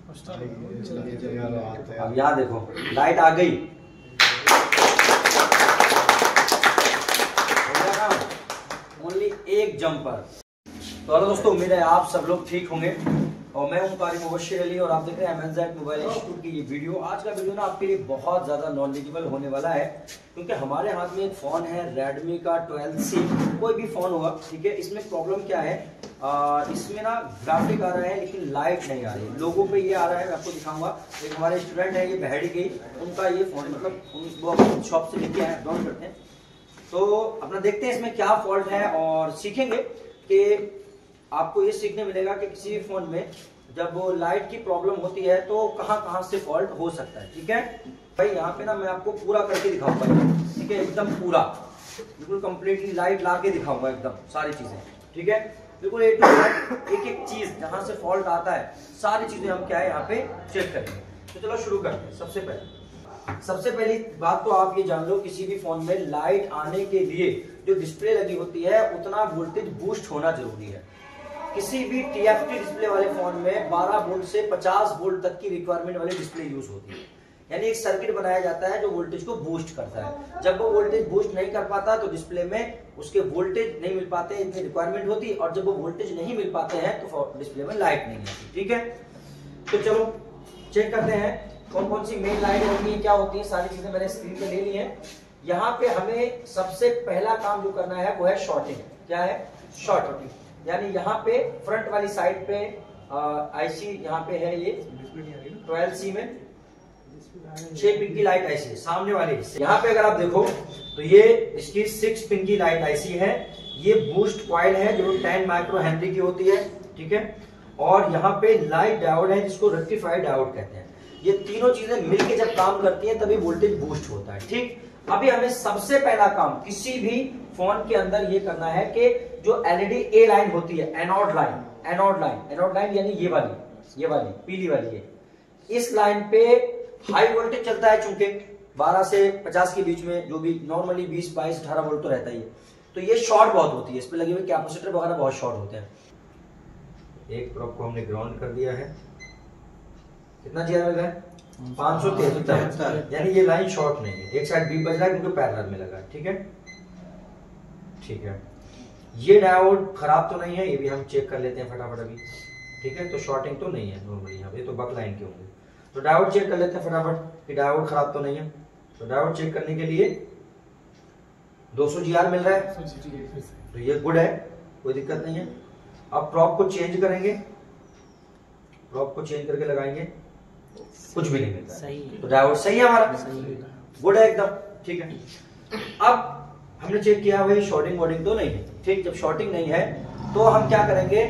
अब यहाँ देखो लाइट आ गई, ओनली एक जंपर। तो हेलो दोस्तों, उम्मीद है आप सब लोग ठीक होंगे और मैं हूं कारी मुबश्शिर अली और आप देख रहे हैं MNZ मोबाइल इंस्टीट्यूट की ये वीडियो। आज का वीडियो ना आपके लिए बहुत ज्यादा नॉलेजेबल होने वाला है, क्योंकि हमारे हाथ में एक फोन है Redmi का 12C। कोई भी फोन होगा, ठीक है। इसमें प्रॉब्लम क्या है, इसमें ना ग्राफिक आ रहा है लेकिन लाइट नहीं आ रही है। लोगों पे ये आ रहा है, मैं आपको दिखाऊंगा। एक हमारे स्टूडेंट है, ये बहड़ी गई, उनका ये फोन मतलब वो शॉप से लेके आए, डाउन करते हैं। तो अपना देखते हैं इसमें क्या फॉल्ट है और सीखेंगे कि आपको ये सीखने मिलेगा कि किसी भी फोन में जब वो लाइट की प्रॉब्लम होती है तो कहां से फॉल्ट हो सकता है, ठीक है भाई। यहाँ पे ना मैं आपको पूरा करके दिखाऊंगा, ठीक है, एकदम पूरा, बिल्कुल कंप्लीटली लाइट ला के दिखाऊंगा, एकदम सारी चीजें, ठीक है, बिल्कुल एक एक चीज जहां से फॉल्ट आता है सारी चीजें हम क्या है यहाँ पे चेक करेंगे। तो चलो शुरू करते हैं। सबसे पहली बात तो आप ये जान लो, किसी भी फोन में लाइट आने के लिए जो डिस्प्ले लगी होती है उतना वोल्टेज बूस्ट होना जरूरी है। किसी भी TFT डिस्प्ले वाले फोन में 12 वोल्ट से 50 वोल्ट तक की रिक्वायरमेंट वाली डिस्प्ले यूज होती है, यानी एक सर्किट बनाया जाता है जो वोल्टेज को बूस्ट करता है। जब वो वोल्टेज बूस्ट नहीं कर पाता तो डिस्प्ले में उसके वोल्टेज नहीं मिल पाते, इतनी रिक्वायरमेंट होती, और जब वो वोल्टेज नहीं मिल पाते हैं तो डिस्प्ले में लाइट नहीं आती, ठीक है। तो चलो चेक करते हैं कौन कौन सी मेन लाइट होती है, क्या होती है, सारी चीजें मैंने स्क्रीन पे ले ली है। यहाँ पे हमें सबसे पहला काम जो करना है वो है शॉर्टिंग। क्या है? शॉर्टिंग, यानी यहाँ पे फ्रंट वाली साइड पे IC यहाँ पे है, ये 12C में 6 पिन की लाइट IC है सामने वाले हिस्से। यहाँ पे अगर आप देखो तो ये इसकी 6 पिन की लाइट IC है। ये बूस्ट कॉइल है जो 10 माइक्रो हेनरी की होती है, ठीक है। और यहाँ पे लाइट डायोड है जिसको रेक्टिफाइड डायोड कहते हैं। ये तीनों चीजें मिलके जब काम करती हैं तभी वोल्टेज बूस्ट होता है, ठीक। अभी हमें सबसे पहला काम किसी भी फोन के अंदर ये करना है कि जो LED A लाइन होती है, एनोड लाइन यानी ये वाली पीली वाली है, इस लाइन पे हाई वोल्टेज चलता है, चूंकि 12 से 50 के बीच में, जो भी नॉर्मली 20, 22, 18 वोल्ट तो रहता ही है। तो ये शॉर्ट बहुत होती है, इस पे लगे हुए कैपेसिटर वगैरह बहुत शॉर्ट होते हैं। एक प्रोब को हमने ग्राउंड कर दिया है। कितना GR मिल रहा है? 573, यानी ये लाइन शॉर्ट नहीं है। एक साइड बीप बज रहा है क्योंकि पैरेलल में लगा है, ठीक है, ठीक है। ये डायोड खराब तो नहीं है, ये भी हम चेक कर लेते हैं फटाफट अभी, ठीक है। तो शॉर्टिंग तो नहीं है नॉर्मली, यहाँ पे तो बक लाइन के होंगे। तो डायोड चेक कर लेते हैं फटाफट कि डायोड खराब तो नहीं है। तो डायोड चेक करने के लिए 200 GR मिल रहा है, तो ये गुड है, कोई दिक्कत नहीं है। अब प्रोब को चेंज करेंगे, प्रोब को चेंज करके लगाएंगे, कुछ भी नहीं मिलता है, तो डायोड सही है हमारा, गुड है एकदम, ठीक है। अब हमने चेक किया भाई शॉर्टिंग वॉर्टिंग तो नहीं है, ठीक। जब शॉर्टिंग नहीं है तो हम क्या करेंगे,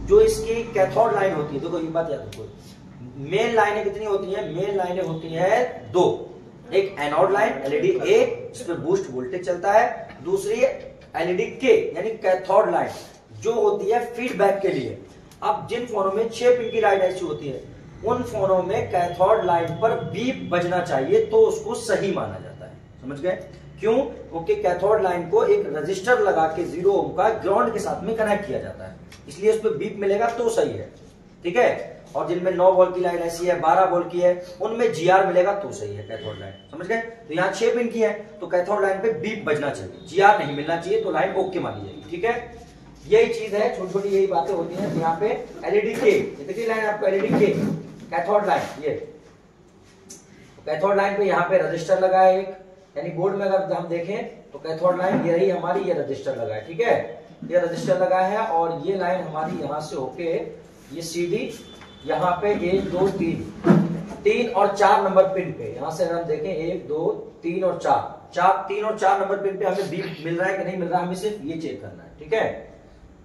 जो इसकी कैथोड लाइन होती है, देखो ये बात याद रखो, मेन लाइनें कितनी होती हैं? मेन लाइनें होती हैं 2। एक एनोड लाइन LED A जिस पे बूस्ट वोल्टेज चलता है, दूसरी LED K यानी कैथोड लाइन जो होती है फीडबैक के लिए। अब जिन फोनों में 6 पिन की लाइट ऐसी होती है उन फोनों में कैथोड लाइन पर बीप बजना चाहिए तो उसको सही माना जाता है, समझ गए? क्यों? क्योंकि कैथोड लाइन को एक रजिस्टर लगा के 0 ओम का ग्राउंड के साथ में कनेक्ट किया जाता है, इसलिए उस पर बीप मिलेगा तो सही है, ठीक है। और जिनमें 9 वोल्ट की लाइन ऐसी है, 12 वोल्ट की है, उनमें GR मिलेगा तो सही है कैथोड लाइन, समझ गए? तो यहाँ 6 पिन की है तो कैथोड लाइन पे बीप बजना चाहिए, GR नहीं मिलना चाहिए, तो लाइन ओके मानी जाएगी, ठीक है। यही चीज है, छोटी छोटी यही बातें होती हैं। यहाँ पे LED K, देखिए लाइन आपको LED K कैथोड लाइन, ये कैथोड लाइन पे यहाँ पे रजिस्टर लगा है एक, यानी बोर्ड में अगर हम देखें तो कैथोड लाइन ये रही हमारी, ये रजिस्टर लगा है, ठीक है, ये रजिस्टर लगा है। और ये लाइन हमारी यहाँ से होके ये सीधी यहाँ पे 1, 2, 3 और 4 नंबर पिन पे, यहाँ से हम देखें 1, 2, 3 और 3 और 4 नंबर पिन पे हमें बीप मिल रहा है कि नहीं मिल रहा है, हमें सिर्फ ये चेक करना है, ठीक है।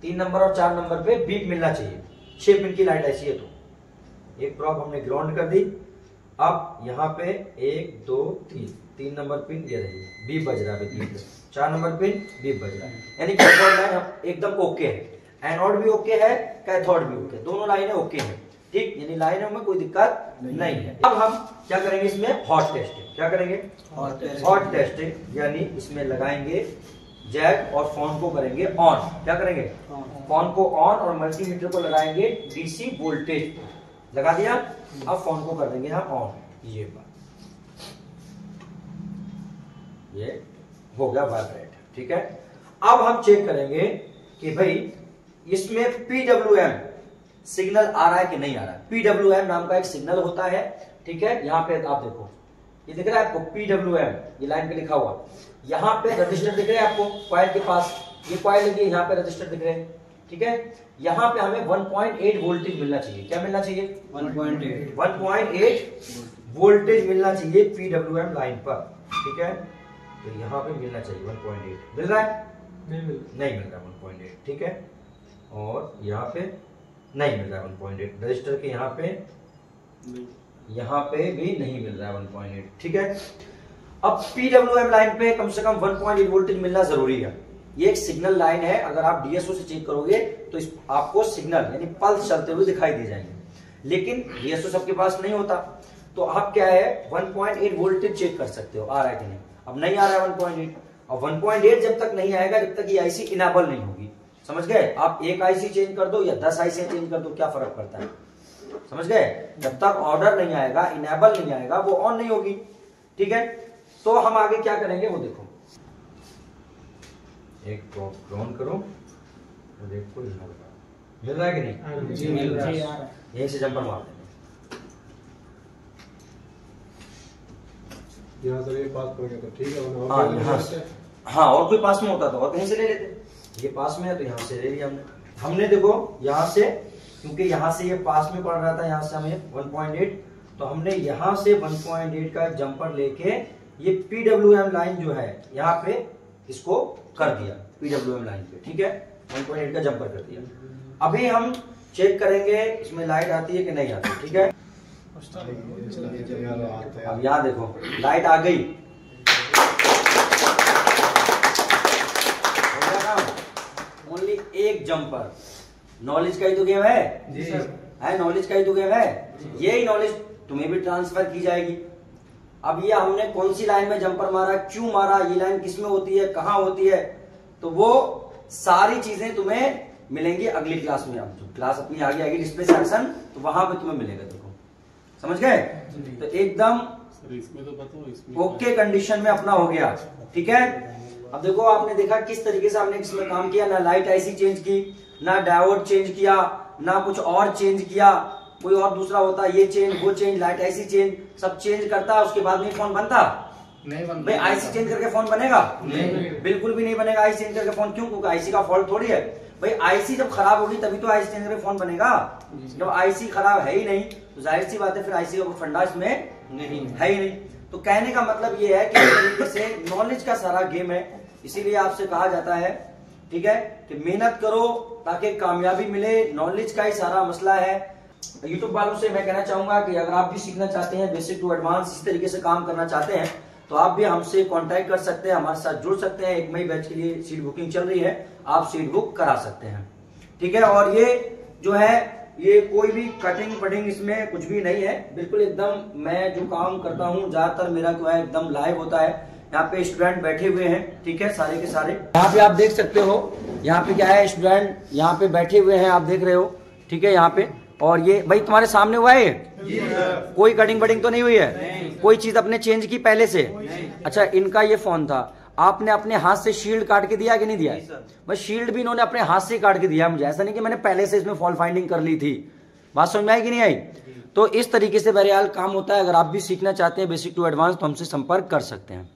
3 नंबर और 4 नंबर पे बीप मिलना चाहिए, 6 पिन की लाइट ऐसी है। तो एक प्रोब हमने ग्राउंड कर दी। अब यहाँ पे 1, 2, 3 नंबर पिन ये रही, बीप बज रहा है 3 पे, 4 नंबर पिन बीप बज रहा है, यानी कैथोड लाइन एकदम ओके है। एनोड भी ओके है, कैथोड भी ओके, दोनों लाइनें ओके हैं, ठीक, यानी लाइनों में कोई दिक्कत नहीं है। अब हम क्या करेंगे इसमें? Hot testing. क्या करेंगे? हॉट टेस्टिंग, यानी इसमें लगाएंगे जैक और फोन को करेंगे ऑन। क्या करेंगे? फोन को ऑन और मल्टीमीटर को लगाएंगे DC वोल्टेज, लगा दिया। अब फोन को कर देंगे हम ऑन, ये बात, ये हो गया वाइब्रेट, ठीक है। अब हम चेक करेंगे कि भाई इसमें PWM सिग्नल आ रहा है कि नहीं आ रहा है। PWM नाम का एक सिग्नल होता है, ठीक है। यहाँ पे आप देखो, ये दिख रहा है आपको PWM, ये लाइन पे लिखा हुआ। यहाँ पे रजिस्टर दिख रहे हैं आपको कॉइल के पास, ये कॉइल लगी है, यहाँ पे रजिस्टर दिख रहे हैं, ठीक है। यहाँ पे हमें 1.8 वोल्टेज मिलना चाहिए। क्या मिलना चाहिए? 1.8 वोल्टेज मिलना चाहिए PWM लाइन पर, ठीक है। तो यहाँ पे मिलना चाहिए 1.8। मिल रहा है? नहीं मिल रहा 1.8, ठीक है। और यहाँ पे नहीं मिल रहा 1.8, रजिस्टर के यहाँ पे भी नहीं मिल रहा है 1.8, ठीक है। अब PWM लाइन पे कम से कम 1.8 वोल्टेज मिलना जरूरी है। ये एक सिग्नल लाइन है, अगर आप DSO से चेक करोगे तो आपको सिग्नल यानी पल्स चलते हुए दिखाई दे जाएंगे, लेकिन DSO सबके पास नहीं होता। तो आप क्या है 1.8 वोल्टेज चेक कर सकते हो आ रहा है कि नहीं। अब नहीं आ रहा है 1.8, और 1.8 जब तक नहीं आएगा जब तक ये आईसी इनेबल नहीं होगी। समझ गए? आप एक आईसी चेंज कर दो या 10 आईसी चेंज कर दो, क्या फर्क पड़ता है? समझ गए? जब तक ऑर्डर नहीं आएगा, इनेबल नहीं आएगा, वो ऑन नहीं होगी, ठीक है। तो हम आगे क्या करेंगे वो देखो, एक तो ऑन करो और देखो मिल रहा है कि नहीं? जी मिल रहा है। यहीं से जंपर मार देंगे। यहाँ से ये पास हो गया तो ठीक है। हाँ यहाँ से, हाँ और कोई पास में होता तो और कहीं से ले लेते। ये पास में है तो यहाँ से ले लिया हमने देखो यहाँ से, क्योंकि यहाँ से ये पास में पड़ रहा था, यहाँ से हमें 1.8, तो हमने यहाँ से 1.8 का जंपर लेके ये PWM लाइन जो है यहाँ पे इसको कर दिया PWM लाइन पे, ठीक है। 1.8 का जंपर कर दिया। अभी हम चेक करेंगे इसमें लाइट आती है कि नहीं आती, ठीक है। अब यहाँ देखो लाइट आ गई, ओनली एक जंपर। नॉलेज का ही तो गेम है जी सर, है नॉलेज का ही तो गेम है। यही नॉलेज तुम्हें भी ट्रांसफर की जाएगी। अब ये हमने कौन सी लाइन में जंपर मारा, क्यों मारा, ये लाइन किसमें होती है, कहाँ होती है, तो वो सारी चीजें तुम्हें मिलेंगी अगली क्लास में। अब जो क्लास अपनी आगे आएगी डिस्प्ले सेक्शन, तो वहां पे तुम्हें मिलेगा। देखो समझ गए? तो एकदम इसमें तो बताओ, ओके कंडीशन में अपना हो गया, ठीक है। अब देखो आपने देखा किस तरीके से आपने इसमें काम किया, ना लाइट आईसी चेंज की, ना डायोड चेंज किया, ना कुछ और चेंज किया। कोई और दूसरा होता ये चेंज वो चेंज, लाइट आईसी चेंज, सब चेंज करता, उसके बाद में फोन बनता नहीं बनता। भाई आईसी चेंज करके फोन बनेगा? नहीं, बिल्कुल भी नहीं बनेगा आईसी चेंज करके फोन। क्यों? क्योंकि आईसी का फॉल्ट थोड़ी है भाई। आईसी जब खराब होगी तभी तो आईसी चेंज करके फोन बनेगा। जब आईसी खराब है ही नहीं तो जाहिर सी बात है फिर आईसी का कोई फंडा इसमें नहीं है ही नहीं। तो कहने का मतलब ये है कि इस तरीके से नॉलेज का सारा गेम है। इसीलिए आपसे कहा जाता है, ठीक है, कि मेहनत करो ताकि कामयाबी मिले। नॉलेज का ही सारा मसला है। यूट्यूब वालों से मैं कहना चाहूंगा कि अगर आप भी सीखना चाहते हैं, बेसिक टू एडवांस इस तरीके से काम करना चाहते हैं, तो आप भी हमसे कांटेक्ट कर सकते हैं, हमारे साथ जुड़ सकते हैं। 1 मई बैच के लिए सीट बुकिंग चल रही है, आप सीट बुक करा सकते हैं, ठीक है। और ये जो है ये कोई भी कटिंग पटिंग इसमें कुछ भी नहीं है, बिल्कुल एकदम मैं जो काम करता हूँ ज्यादातर मेरा जो है एकदम लाइव होता है। यहाँ पे स्टूडेंट बैठे हुए हैं, ठीक है, सारे के सारे। यहाँ पे आप देख सकते हो, यहाँ पे क्या है, स्टूडेंट यहाँ पे बैठे हुए हैं, आप देख रहे हो, ठीक है, यहाँ पे। और ये भाई तुम्हारे सामने हुआ है, कोई कटिंग बटिंग तो नहीं हुई है? कोई चीज अपने चेंज की पहले से? अच्छा, इनका ये फोन था, आपने अपने हाथ से शील्ड काट के दिया कि नहीं दिया? बस शील्ड भी इन्होंने अपने हाथ से काट के दिया मुझे, ऐसा नहीं कि मैंने पहले से इसमें फॉल्ट फाइंडिंग कर ली थी। बात समझ में आई कि नहीं आई? तो इस तरीके से बहरहाल काम होता है। अगर आप भी सीखना चाहते हैं बेसिक टू एडवांस तो हमसे संपर्क कर सकते हैं।